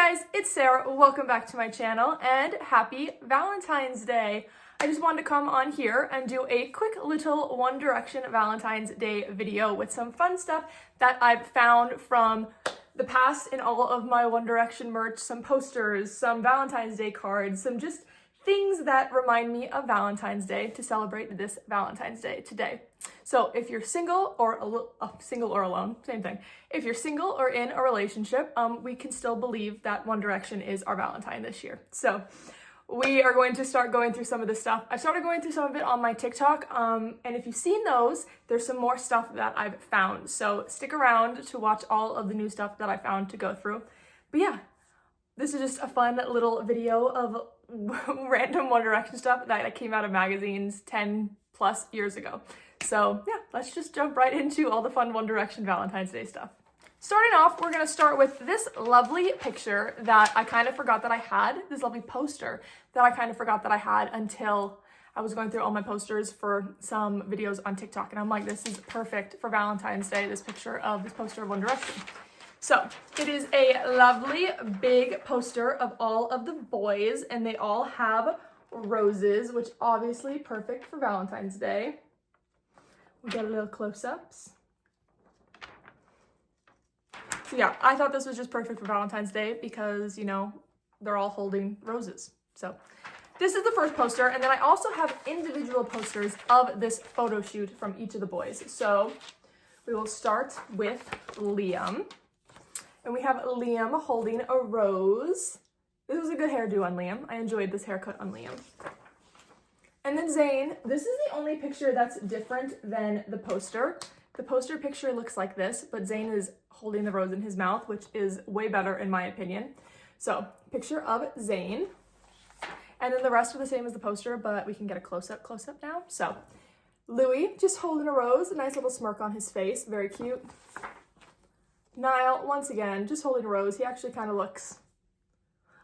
guys, it's Sarah. Welcome back to my channel and happy Valentine's Day. I just wanted to come on here and do a quick little One Direction Valentine's Day video with some fun stuff that I've found from the past in all of my One Direction merch, some posters, some Valentine's Day cards, some just things that remind me of Valentine's Day to celebrate this Valentine's Day today. So if you're single or alone, same thing. If you're single or in a relationship, we can still believe that One Direction is our Valentine this year. So we are going to start going through some of this stuff. I started going through some of it on my TikTok, and if you've seen those, there's some more stuff that I've found. So stick around to watch all of the new stuff that I found to go through. But yeah, this is just a fun little video of random One Direction stuff that came out of magazines 10 plus years ago. So yeah, let's just jump right into all the fun One Direction Valentine's Day stuff. Starting off, we're gonna start with this lovely picture that I kind of forgot that I had, this lovely poster that I kind of forgot that I had until I was going through all my posters for some videos on TikTok. And I'm like, this is perfect for Valentine's Day, this poster of One Direction. So it is a lovely big poster of all of the boys, and they all have roses, which obviously perfect for Valentine's Day. We get a little close-ups. So yeah, I thought this was just perfect for Valentine's Day because, you know, they're all holding roses. So this is the first poster, and then I also have individual posters of this photo shoot from each of the boys. So we will start with Liam. And we have Liam holding a rose. This was a good hairdo on Liam. I enjoyed this haircut on Liam. And then Zayn, this is the only picture that's different than the poster. The poster picture looks like this, but Zayn is holding the rose in his mouth, which is way better in my opinion. So, picture of Zayn. And then the rest are the same as the poster, but we can get a close-up now. So, Louis just holding a rose, a nice little smirk on his face, very cute. Niall, once again, just holding a rose. He actually kind of looks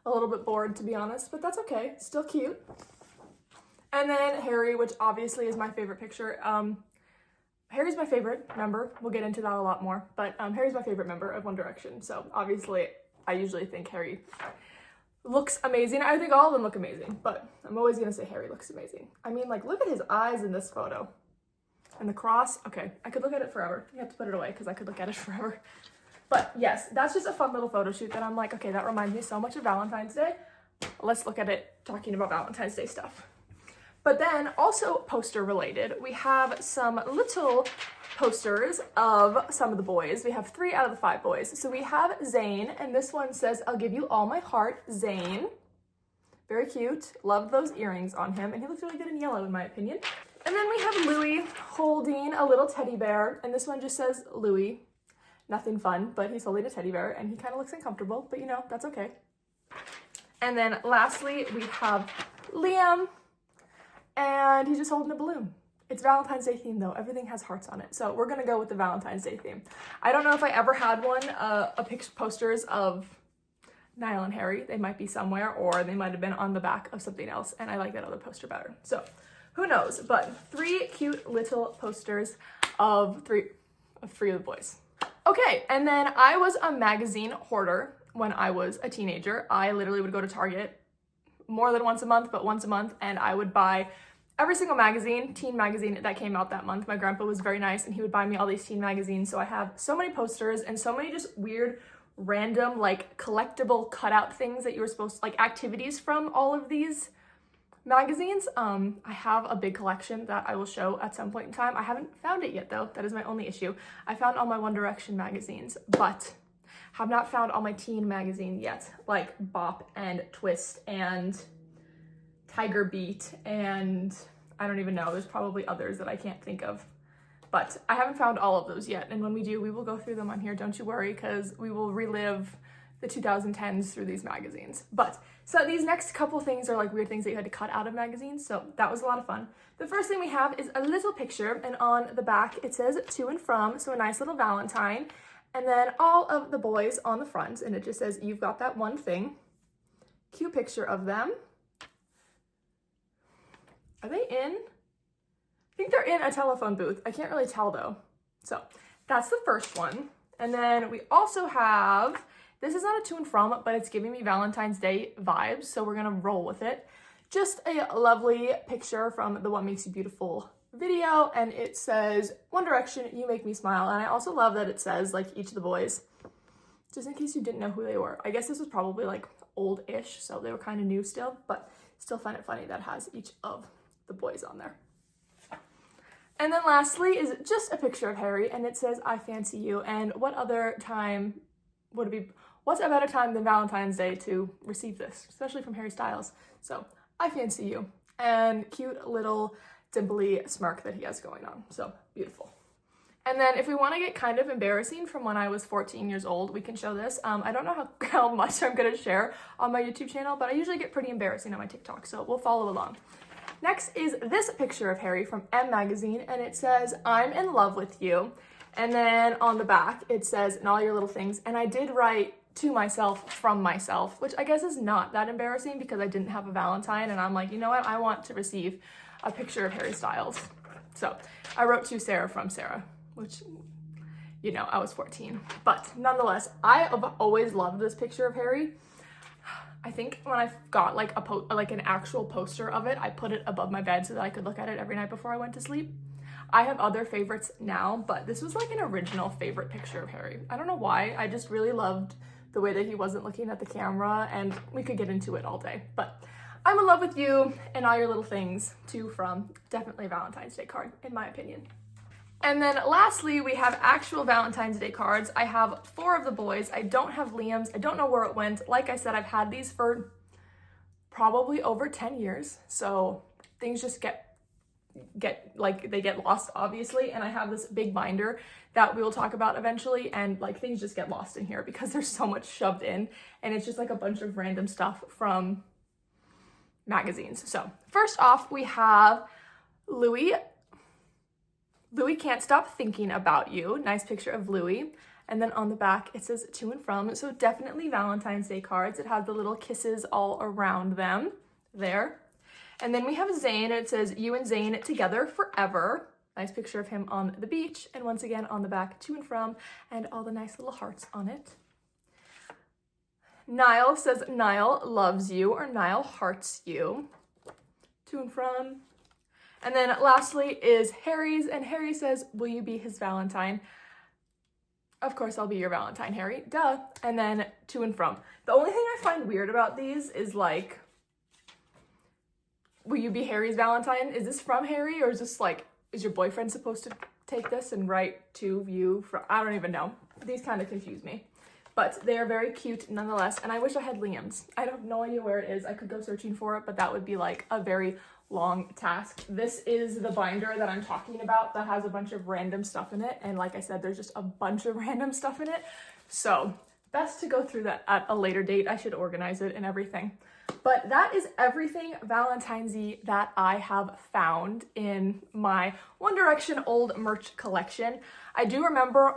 a little bit bored, to be honest, but that's okay. Still cute. And then Harry, which obviously is my favorite picture. Harry's my favorite member. We'll get into that a lot more, but Harry's my favorite member of One Direction. So obviously, I usually think Harry looks amazing. I think all of them look amazing, but I'm always going to say Harry looks amazing. I mean, like, look at his eyes in this photo. And the cross, okay, I could look at it forever. You have to put it away because I could look at it forever. But yes, that's just a fun little photo shoot that I'm like, okay, that reminds me so much of Valentine's Day. Let's look at it talking about Valentine's Day stuff. But then also poster related, we have some little posters of some of the boys. We have 3 out of the 5 boys. So we have Zayn, and this one says, "I'll give you all my heart, Zayn." Very cute. Love those earrings on him, and he looks really good in yellow in my opinion. And then we have Louis holding a little teddy bear, and this one just says Louis. Nothing fun, but he's holding a teddy bear, and he kind of looks uncomfortable, but you know, that's okay. And then lastly, we have Liam, and he's just holding a balloon. It's Valentine's Day theme though. Everything has hearts on it. So we're gonna go with the Valentine's Day theme. I don't know if I ever had one, posters of Niall and Harry. They might be somewhere, or they might have been on the back of something else, and I like that other poster better. So who knows, but 3 cute little posters of three of the boys. Okay, and then I was a magazine hoarder when I was a teenager. I literally would go to Target more than once a month, but once a month, and I would buy every single magazine, teen magazine that came out that month. My grandpa was very nice, and he would buy me all these teen magazines, so I have so many posters and so many just weird, random, like, collectible cutout things that you were supposed to, like, activities from all of these magazines. I have a big collection that I will show at some point in time. I haven't found it yet though. That is my only issue. I found all my One Direction magazines, but have not found all my teen magazines yet, like Bop and Twist and Tiger Beat, and I don't even know. There's probably others that I can't think of, but I haven't found all of those yet. And when we do, we will go through them on here. Don't you worry, because we will relive the 2010s through these magazines. But so these next couple things are like weird things that you had to cut out of magazines, so that was a lot of fun. The first thing we have is a little picture, and on the back it says "to and from," so a nice little Valentine, and then all of the boys on the front, and it just says "you've got that one thing." Cute picture of them. Are they in? I think they're in a telephone booth. I can't really tell though. So that's the first one. And then we also have This is not a to and from, but it's giving me Valentine's Day vibes, so we're gonna roll with it. Just a lovely picture from the What Makes You Beautiful video, and it says, One Direction, you make me smile. And I also love that it says, like, each of the boys, just in case you didn't know who they were. I guess this was probably, like, old-ish, so they were kind of new still, but still find it funny that it has each of the boys on there. And then lastly is just a picture of Harry, and it says, I fancy you. And what other time would it be? What's a better time than Valentine's Day to receive this, especially from Harry Styles? So, I fancy you. And cute little dimply smirk that he has going on. So, beautiful. And then if we want to get kind of embarrassing from when I was 14 years old, we can show this. I don't know how much I'm going to share on my YouTube channel, but I usually get pretty embarrassing on my TikTok, so we'll follow along. Next is this picture of Harry from M Magazine, and it says, I'm in love with you. And then on the back, it says, and all your little things. And I did write to myself from myself, which I guess is not that embarrassing because I didn't have a Valentine. And I'm like, you know what? I want to receive a picture of Harry Styles. So I wrote to Sarah from Sarah, which, you know, I was 14. But nonetheless, I have always loved this picture of Harry. I think when I got like an actual poster of it, I put it above my bed so that I could look at it every night before I went to sleep. I have other favorites now, but this was like an original favorite picture of Harry. I don't know why, I just really loved the way that he wasn't looking at the camera, and we could get into it all day. But I'm in love with you and all your little things, to from, definitely a Valentine's Day card, in my opinion. And then lastly, we have actual Valentine's Day cards. I have 4 of the boys. I don't have Liam's. I don't know where it went. Like I said, I've had these for probably over 10 years. So things just get like, they get lost, obviously. And I have this big binder that we will talk about eventually. And like, things just get lost in here because there's so much shoved in. And it's just like a bunch of random stuff from magazines. So first off, we have Louis Can't Stop Thinking About You. Nice picture of Louis. And then on the back, it says to and from. So definitely Valentine's Day cards. It has the little kisses all around them there. And then we have Zayn. It says you and Zayn together forever. Nice picture of him on the beach. And once again, on the back, to and from, and all the nice little hearts on it. Niall says Niall loves you, or Niall hearts you. To and from. And then lastly is Harry's, and Harry says, will you be his Valentine? Of course I'll be your Valentine, Harry, duh. And then to and from. The only thing I find weird about these is like, will you be Harry's Valentine? Is this from Harry, or is this like, is your boyfriend supposed to take this and write to you? I don't even know. These kind of confuse me. But they are very cute nonetheless, and I wish I had Liam's. I have no idea where it is. I could go searching for it, but that would be like a very long task. This is the binder that I'm talking about that has a bunch of random stuff in it, and like I said, there's just a bunch of random stuff in it. So best to go through that at a later date. I should organize it and everything. But that is everything Valentine's-y that I have found in my One Direction old merch collection. I do remember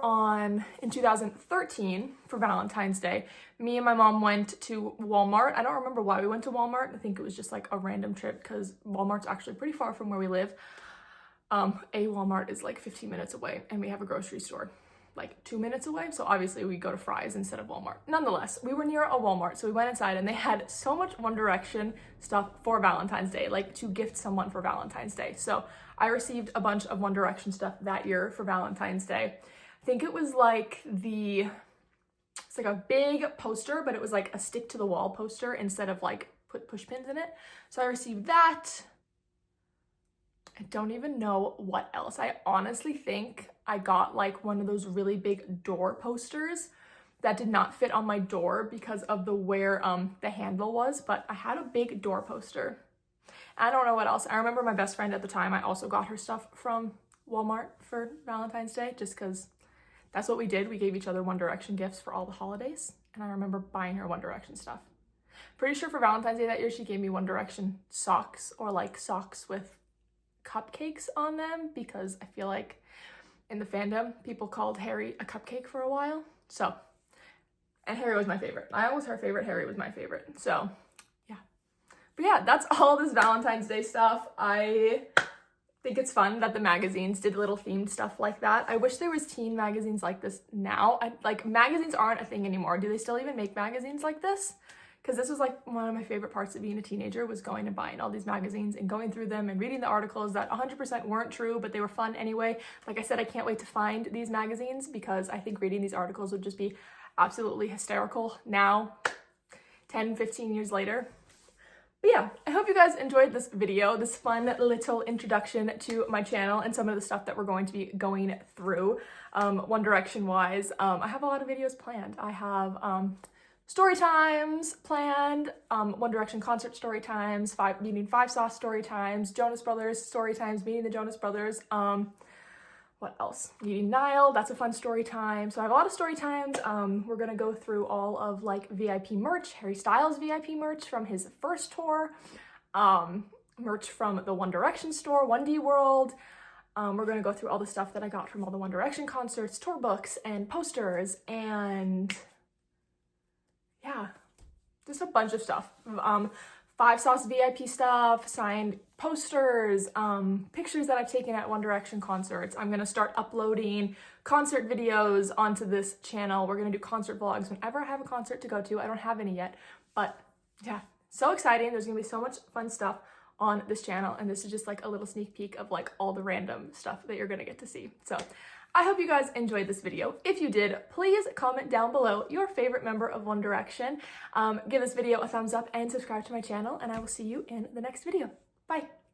in 2013 for Valentine's Day, me and my mom went to Walmart. I don't remember why we went to Walmart. I think it was just like a random trip because Walmart's actually pretty far from where we live. A Walmart is like 15 minutes away, and we have a grocery store like 2 minutes away. So obviously we go to Fry's instead of Walmart. Nonetheless, we were near a Walmart. So we went inside and they had so much One Direction stuff for Valentine's Day, like to gift someone for Valentine's Day. So I received a bunch of One Direction stuff that year for Valentine's Day. I think it was like it's like a big poster, but it was like a stick to the wall poster instead of like put push pins in it. So I received that. I don't even know what else. I honestly think I got like one of those really big door posters that did not fit on my door because of where the handle was, but I had a big door poster. I don't know what else. I remember my best friend at the time, I also got her stuff from Walmart for Valentine's Day just because that's what we did. We gave each other One Direction gifts for all the holidays, and I remember buying her One Direction stuff. Pretty sure for Valentine's Day that year, she gave me One Direction socks, or like socks with cupcakes on them, because I feel like in the fandom, people called Harry a cupcake for a while. So, and Harry was my favorite. I was her favorite, Harry was my favorite. So, yeah. But yeah, that's all this Valentine's Day stuff. I think it's fun that the magazines did little themed stuff like that. I wish there was teen magazines like this now. Like, magazines aren't a thing anymore. Do they still even make magazines like this? Because this was like one of my favorite parts of being a teenager, was going and buying all these magazines and going through them and reading the articles that 100% weren't true, but they were fun anyway. Like I said, I can't wait to find these magazines because I think reading these articles would just be absolutely hysterical now, 10, 15 years later. But yeah, I hope you guys enjoyed this video, this fun little introduction to my channel and some of the stuff that we're going to be going through, One Direction wise. I have a lot of videos planned. I have story times planned, One Direction concert story times, meeting 5 Sauce story times, Jonas Brothers story times, meeting the Jonas Brothers, what else? Meeting Niall, that's a fun story time. So I have a lot of story times. We're gonna go through all of like VIP merch, Harry Styles VIP merch from his first tour, merch from the One Direction store, 1D World. We're gonna go through all the stuff that I got from all the One Direction concerts, tour books, and posters, and yeah, just a bunch of stuff. 5 Sauce VIP stuff, signed posters, pictures that I've taken at One Direction concerts. I'm gonna start uploading concert videos onto this channel. We're gonna do concert vlogs whenever I have a concert to go to. I don't have any yet, but yeah, so exciting. There's gonna be so much fun stuff on this channel, and this is just like a little sneak peek of like all the random stuff that you're gonna get to see. So I hope you guys enjoyed this video. If you did, please comment down below your favorite member of One Direction. Give this video a thumbs up and subscribe to my channel, and I will see you in the next video. Bye.